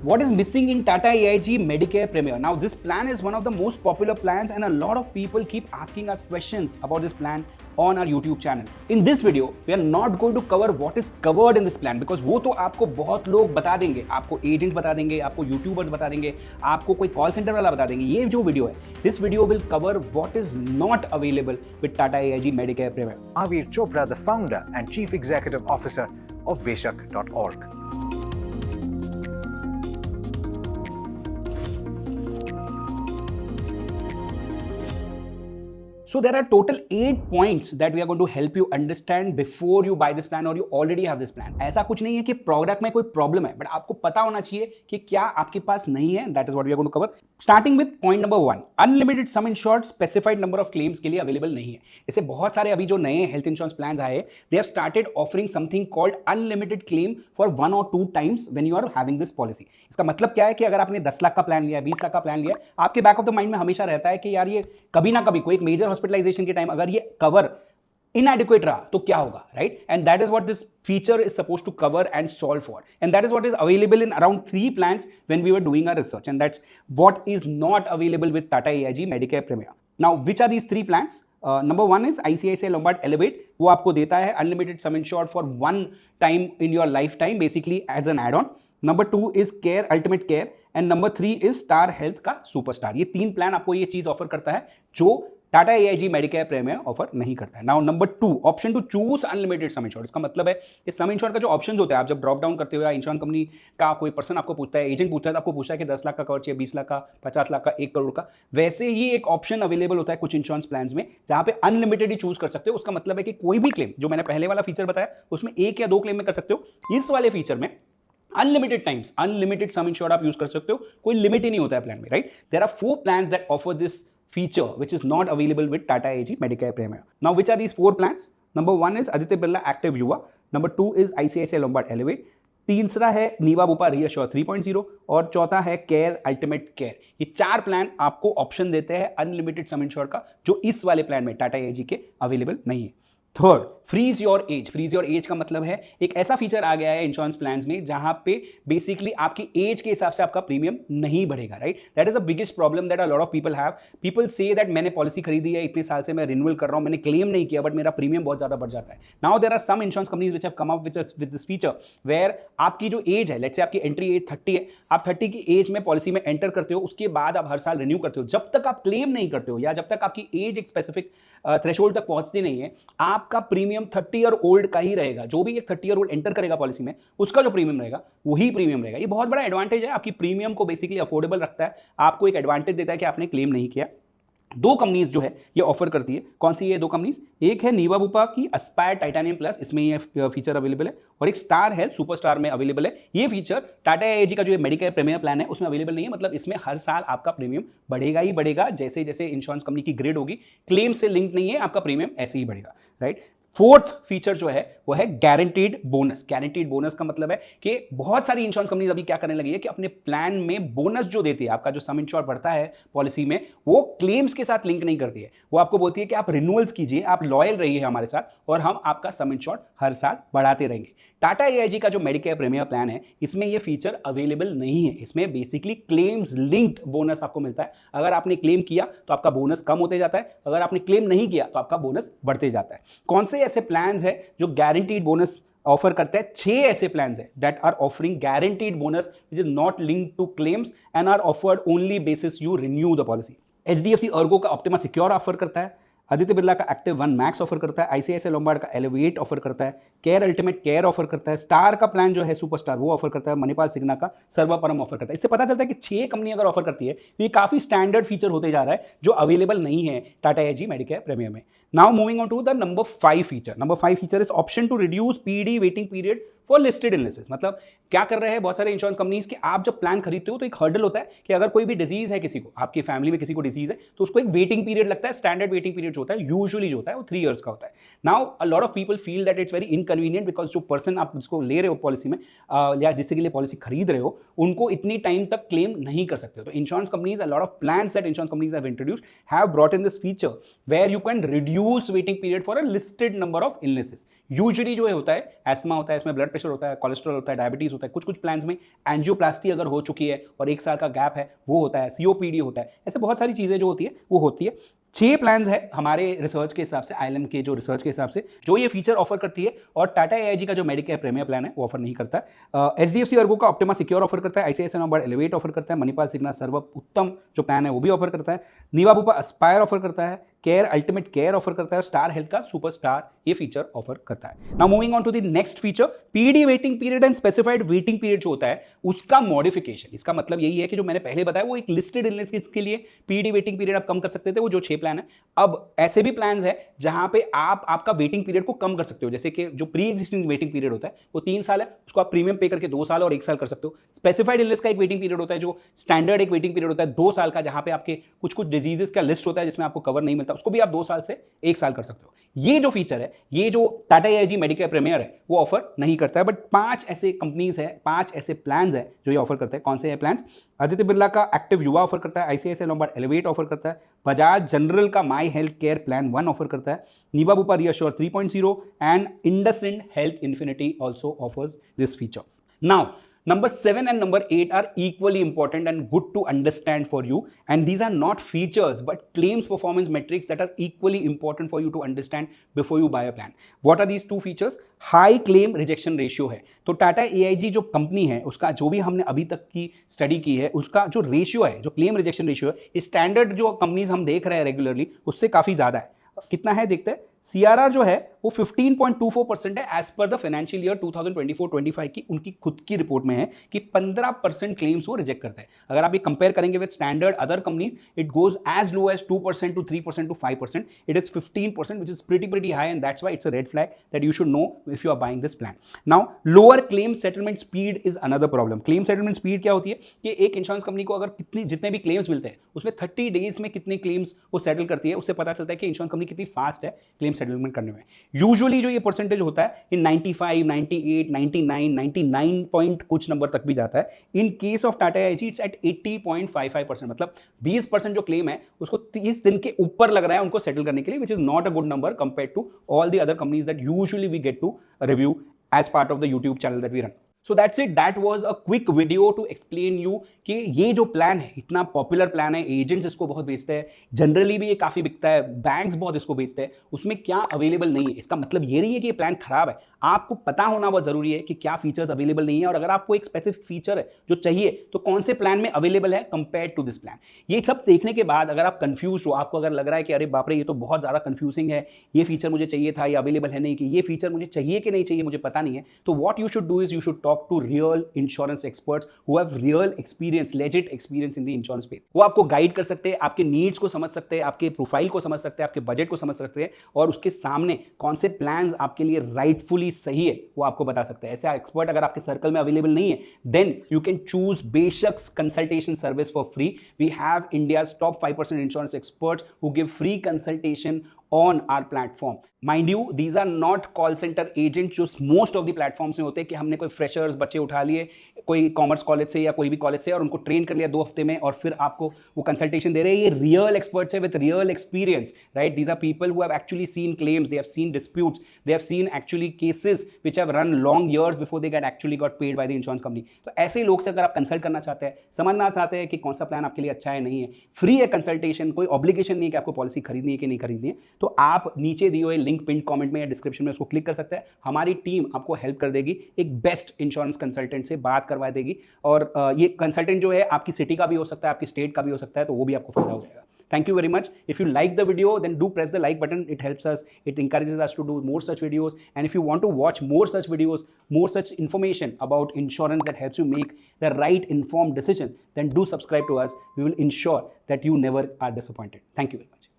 What is missing in Tata AIG Medicare Premier? Now, this plan is one of the most popular plans, and a lot of people keep asking us questions about this plan on our YouTube channel. In this video, we are not going to cover what is covered in this plan because वो तो आपको बहुत लोग बता देंगे, आपको agent बता देंगे, आपको यूट्यूबर्स बता देंगे, आपको कोई कॉल सेंटर वाला बता देंगे. ये जो वीडियो है, this video will cover what is not available with Tata AIG Medicare Premier. Avir Chopra, the founder and chief executive officer of Beshak.org. So there are total 8 points that we are going to help you understand before you buy this plan or you already have this plan. ऐसा कुछ नहीं है कि product में कोई problem है, but आपको पता होना चाहिए कि क्या आपके पास नहीं है. That is what we are going to cover. Starting with point number 1, unlimited sum insured specified number of claims के लिए अवेलेबल नहीं है. जैसे बहुत सारे अभी जो नए हेल्थ इंश्योरेंस प्लान आए, they have started offering something called unlimited claim for 1 or 2 times when you are having this policy. इसका मतलब क्या है कि अगर आपने 10 लाख का प्लान लिया, 20 लाख का प्लान लिया, आपके बैक ऑफ द माइंड में हमेशा रहता है कि यार ये कभी ना कभी कोई एक मेजर हॉस्पिटलाइजेशन के टाइम अगर ये कवर inadequate रहा तो क्या होगा, right? And that is what this feature is supposed to cover and solve for, and that is what is available in around 3 plans when we were doing our research, and that's what is not available with Tata AIG Medicare Premier. Now, which are these 3 plans? Number 1 is ICICI Lombard Elevate. वो आपको देता है unlimited sum insured for 1 time in your lifetime, basically as an add-on. Number 2 is Care Ultimate Care, and number 3 is Star Health का Superstar. ये 3 plan आपको ये चीज offer करता है जो Tata AIG medicare premier offer नहीं करता है. Now number 2, option to choose unlimited sum insured. इसका मतलब है कि सम इंश्योर्ड का जो ऑप्शन होता है, आप जब ड्रॉप डाउन करते हो या इंश्योरेंस कंपनी का कोई पर्सन आपको पूछता है, एजेंट पूछता है, तो आपको पूछता है कि 10 लाख का कवर चाहिए, 20 लाख का, 50 लाख का, 1 करोड़ का. वैसे ही एक ऑप्शन अवेलेबल होता है कुछ इंश्योरेंस प्लान में जहां पे अनलिमिटेड ही चूज कर सकते हो. उसका मतलब है कि कोई भी क्लेम, जो मैंने पहले वाला फीचर बताया, उसमें 1 या 2 क्लेम में कर सकते हो. इस वाले फीचर में unlimited times unlimited sum insured आप यूज कर सकते हो. कोई लिमिट ही नहीं होता है प्लान में, right? There are 4 plans that offer this feature which is not available with Tata AIG Medicare Premier. Now, which are these 4 plans? Number 1 is Aditya Birla Active Yuva. Number 2 is ICICI Lombard Elevate. तीसरा है Niva Bupa reassure 3.0 और चौथा है care ultimate care. ये 4 plan आपको option देते हैं unlimited sum insured का, जो इस वाले प्लान में टाटा AIG के अवेलेबल नहीं है. Third, freeze your age. Freeze your age का मतलब है एक ऐसा फीचर आ गया है इंश्योरेंस प्लान्स में जहां पे बेसिकली आपकी एज के हिसाब से आपका प्रीमियम नहीं बढ़ेगा, right? That is a biggest problem that a lot of people have. People say that मैंने पॉलिसी खरीदी है, इतने साल से मैं रिन्यूअल कर रहा हूं, मैंने क्लेम नहीं किया, बट मेरा प्रीमियम बहुत ज्यादा बढ़ जाता है. Now there are some insurance companies which have come up with this feature where आपकी जो एज है, लेट्स से आपकी एंट्री एज 30 है, आप 30 की एज में पॉलिसी में एंटर करते हो, उसके बाद आप हर साल रिन्यू करते हो. जब तक आप क्लेम नहीं करते हो या जब तक आपकी एज एक स्पेसिफिक थ्रेशोल्ड तक पहुंचती नहीं है, आपका प्रीमियम 30 ईयर ओल्ड का ही रहेगा. जो भी एक 30 ईयर ओल्ड एंटर करेगा पॉलिसी में, उसका जो प्रीमियम रहेगा वही प्रीमियम रहेगा. ये बहुत बड़ा एडवांटेज है, आपकी प्रीमियम को बेसिकली अफोर्डेबल रखता है, आपको एक एडवांटेज देता है कि आपने क्लेम नहीं किया. 2 कंपनीज जो है ये ऑफर करती है. कौन सी ये 2 कंपनीज? एक है नीवा बुपा की एस्पायर टाइटेनियम प्लस, इसमें ये फीचर अवेलेबल है, और एक स्टार हेल्थ सुपरस्टार में अवेलेबल है. ये फीचर टाटा AIG का जो मेडिकेयर प्रीमियर प्लान है उसमें अवेलेबल नहीं है. मतलब इसमें हर साल आपका प्रीमियम बढ़ेगा ही बढ़ेगा, जैसे जैसे इंश्योरेंस कंपनी की ग्रेड होगी. क्लेम से लिंक नहीं है, आपका प्रीमियम ऐसे ही बढ़ेगा, राइट? 4th फीचर जो है वो है गारंटीड बोनस. गारंटीड बोनस का मतलब है कि बहुत सारी इंश्योरेंस कंपनीज अभी क्या करने लगी है कि अपने प्लान में बोनस जो देती है, आपका जो सम इंश्योर्ड बढ़ता है पॉलिसी में, वो क्लेम्स के साथ लिंक नहीं करती है. वो आपको बोलती है कि आप रिन्यूअल्स कीजिए, आप लॉयल रहिए हमारे साथ, और हम आपका सम इंश्योर्ड हर साल बढ़ाते रहेंगे. टाटा AIG का जो मेडिकेयर प्रीमियर प्लान है, इसमें ये फीचर अवेलेबल नहीं है. इसमें बेसिकली क्लेम्स लिंक्ड बोनस आपको मिलता है. अगर आपने क्लेम किया तो आपका बोनस कम होते जाता है, अगर आपने क्लेम नहीं किया तो आपका बोनस बढ़ते जाता है. कौन से ऐसे प्लान्स है जो गारंटीड बोनस ऑफर करते हैं? 6 ऐसे प्लान्स हैं that are offering guaranteed bonus which is not linked to claims and are offered only basis you renew the policy. HDFC Ergo का ऑप्टिमा सिक्योर ऑफर करता है, आदित्य बिरला का एक्टिव 1 मैक्स ऑफर करता है, ICICI लोम्बार्ड का elevate offer करता है, care ultimate care offer करता है, स्टार का प्लान जो है सुपरस्टार वो ऑफर करता है, मणिपाल सिग्ना का सर्वपरम ऑफर करता है. इससे पता चलता है कि 6 कंपनी अगर ऑफर करती है तो ये काफी स्टैंडर्ड फीचर होते जा रहा है जो अवेलेबल नहीं है टाटा AIG मेडिकेयर प्रीमियर में. Now moving on to the number 5 feature. Number 5 feature is option to reduce PD waiting period for listed illnesses. मतलब क्या कर रहे हैं बहुत सारे इंश्योरेंस कंपनीज कि आप जब प्लान खरीदते हो तो एक हर्डल होता है कि अगर कोई भी डिजीज है, किसी को आपकी फैमिली में किसी को डिजीज है, तो उसको एक वेटिंग पीरियड लगता है. स्टैंडर्ड वेटिंग पीरियड जो होता है यूजुअली जो होता है वो 3 इयर्स का होता है. Now a lot of people feel that it's very inconvenient because जो पर्सन आप जिसको ले रहे हो पॉलिसी में या जिसके लिए पॉलिसी खरीद रहे हो, उनको इतनी टाइम तक क्लेम नहीं कर सकते हो. तो insurance companies, a lot of plans that insurance companies have introduced have brought in this feature where you can reduce waiting period for a listed number of illnesses. Usually जो है होता है एस्थमा होता है, इसमें ब्लड प्रेशर होता है, cholesterol होता है, डायबिटीज होता है, कुछ कुछ प्लान्स में एंजियोप्लास्टी अगर हो चुकी है और 1 साल का गैप है वो होता है, सीओपीडी होता है, ऐसे बहुत सारी चीज़ें जो होती है वो होती है। 6 प्लान्स है हमारे रिसर्च के हिसाब से, आईएलएम के जो रिसर्च के हिसाब से जो ये फीचर ऑफर करती है, और टाटा एआईजी का जो मेडिकेयर प्रीमियर प्लान है वो ऑफर नहीं करता है। एचडीएफसी अर्गो का ऑप्टिमा सिक्योर ऑफर करता है, आईसीआईसीआई नाबार्ड एलिवेट ऑफर करता है, मणिपाल सिग्ना सर्व उत्तम जो प्लान है वो भी ऑफर करता है, नीवा बुपा एस्पायर ऑफर करता है, केयर अल्टीमेट केयर ऑफर करता है, स्टार हेल्थ का सुपरस्टार ये फीचर ऑफर करता है। Now moving on to the next feature, PD waiting period and specified waiting period जो होता है उसका मॉडिफिकेशन। इसका मतलब यही है कि जो मैंने पहले बताया वो एक लिस्टेड इलनेस के लिए पीडी वेटिंग पीरियड आप कम कर सकते थे, वो जो 6 प्लान है। अब ऐसे भी प्लान है जहां पे आप आपका वेटिंग पीरियड को कम कर सकते हो, जैसे कि जो प्री एग्जिस्टिंग वेटिंग पीरियड होता है वो 3 साल है, उसको आप प्रीमियम पे करके 2 साल और 1 साल कर सकते हो। स्पेसिफाइड इलनेस का एक वेटिंग पीरियड होता है, जो स्टैंडर्ड एक वेटिंग पीरियड होता है 2 साल का, जहां पे आपके कुछ कुछ डिजीजेस का लिस्ट होता है जिसमें आपको कवर नहीं मिलता, उसको भी आप 2 साल से 1 साल कर सकते हो। ये जो फीचर है, ये जो टाटा एआईजी मेडिकेयर प्रीमियर है वो ऑफर नहीं करता है, बट 5 ऐसे कंपनीज है, 5 ऐसे प्लान्स है जो ये ऑफर करते हैं। कौन से हैं प्लान्स? आदित्य बिरला का एक्टिव युवा ऑफर करता है, आईसीआईसीआई नाबार्ड एलिवेट ऑफर करता है, बजाज जनरल का my health care plan 1 offer करता है, Niva Bupa reassure 3.0 and IndusInd health infinity also offers this feature. Now number 7 and number 8 are equally important and good to understand for you, and these are not features but claims performance metrics that are equally important for you to understand before you buy a plan. What are these 2 features? High claim rejection ratio है। तो Tata AIG जो company है उसका जो भी हमने अभी तक की स्टडी की है उसका जो रेशियो है, जो क्लेम रिजेक्शन रेशियो है, स्टैंडर्ड जो कंपनीज हम देख रहे हैं रेगुलरली उससे काफ़ी ज़्यादा है। कितना है देखते हैं। CRR जो है वो 15.24% है as per the financial year 2024-25 की उनकी खुद की रिपोर्ट में है कि 15% क्लेम्स वो रिजेक्ट करता है। अगर आप ये कंपेयर करेंगे with standard other companies, it goes as low as 2% to 3% to 5%. It is 15% which is pretty high, and that's why it's a red flag that you should know if you are buying this plan. Now lower claim settlement speed is another problem. Claim settlement speed क्या होती है कि एक insurance company को अगर जितने भी claims मिलते हैं उसमें 30 डेज में कितने क्लेम्स वो सेटल करती है, उससे पता चलता है कि इंश्योरेंस कंपनी कितनी फास्ट है क्लेम सेटलमेंट करने में। यूजुअली जो ये परसेंटेज होता है ये 95, 98, 99, 99 पॉइंट कुछ नंबर तक भी जाता है। In case of Tata AIG it's at 80.55%, मतलब 20% जो क्लेम है उसको 30 दिन के ऊपर लग रहा है उनको सेटल करने के लिए, which is not a good number compare to all the other companies that usually we get to review as part of the YouTube channel that we run. So that's it. That was a quick video to explain you कि ये जो plan है इतना popular plan है, agents इसको बहुत बेचते हैं, जनरली भी ये काफ़ी बिकता है, बैंक्स बहुत इसको बेचते हैं, उसमें क्या अवेलेबल नहीं है। इसका मतलब ये नहीं है कि ये प्लान खराब है, आपको पता होना बहुत ज़रूरी है कि क्या फीचर्स अवेलेबल नहीं है, और अगर आपको एक स्पेसिफिक फीचर है जो चाहिए तो कौन से प्लान में अवेलेबल है कंपेयर टू दिस प्लान। ये सब देखने के बाद अगर आप कंफ्यूज हो, आपको अगर लग रहा है कि अरे बाप रे ये तो बहुत ज़्यादा कंफ्यूजिंग है, ये फीचर मुझे चाहिए था, ये अवेलेबल है नहीं, कि ये फीचर मुझे चाहिए कि नहीं चाहिए मुझे पता नहीं है, तो what you should do is you should talk to real insurance experts who have real experience, legit experience in the insurance space. वो आपको गाइड कर सकते हैं, आपके नीड्स को समझ सकते हैं, आपके प्रोफाइल को समझ सकते हैं, आपके बजट को समझ सकते हैं, और उसके सामने कौन से प्लान्स आपके लिए राइटफुली सही है वो आपको बता सकते हैं। ऐसे एक्सपर्ट अगर आपके सर्कल में अवेलेबल नहीं है then you can choose Beshak consultation service for free. We have India's top 5% insurance experts who give free consultation on our platform. Mind you, these are not call center agents जो most of the platforms में होते हैं कि हमने कोई freshers बच्चे उठा लिए कोई कॉमर्स कॉलेज से या कोई भी कॉलेज से और उनको ट्रेन कर लिया 2 हफ्ते में और फिर आपको वो कंसल्टेशन दे रहे हैं। ये रियल एक्सपर्ट्स है with real experience, right? These are people who have actually seen claims, they have seen disputes, they have seen actually cases which have run long years before they get actually got paid by the insurance company. तो ऐसे लोग से अगर आप consult करना चाहते हैं, समझना चाहते हैं कि कौन सा प्लान आपके लिए अच्छा है नहीं है, फ्री है कंसल्टेशन, कोई ऑब्लिगेशन नहीं है कि आपको पॉलिसी खरीदनी है कि नहीं खरीदनी है, तो आप नीचे दिए हुए लिंक पिन कमेंट में या डिस्क्रिप्शन में उसको क्लिक कर सकते हैं। हमारी टीम आपको हेल्प कर देगी, एक बेस्ट इंश्योरेंस कंसल्टेंट से बात करवा देगी, और ये कंसल्टेंट जो है आपकी सिटी का भी हो सकता है, आपकी स्टेट का भी हो सकता है, तो वो भी आपको फायदा हो जाएगा। Thank you very much. If you like the video, then do press the like button. It helps us. It encourages us to do more such videos. And if you want to watch more such videos, more such information about insurance that helps you make the right informed decision, then do subscribe to us. We will ensure that you never are disappointed. Thank you very much.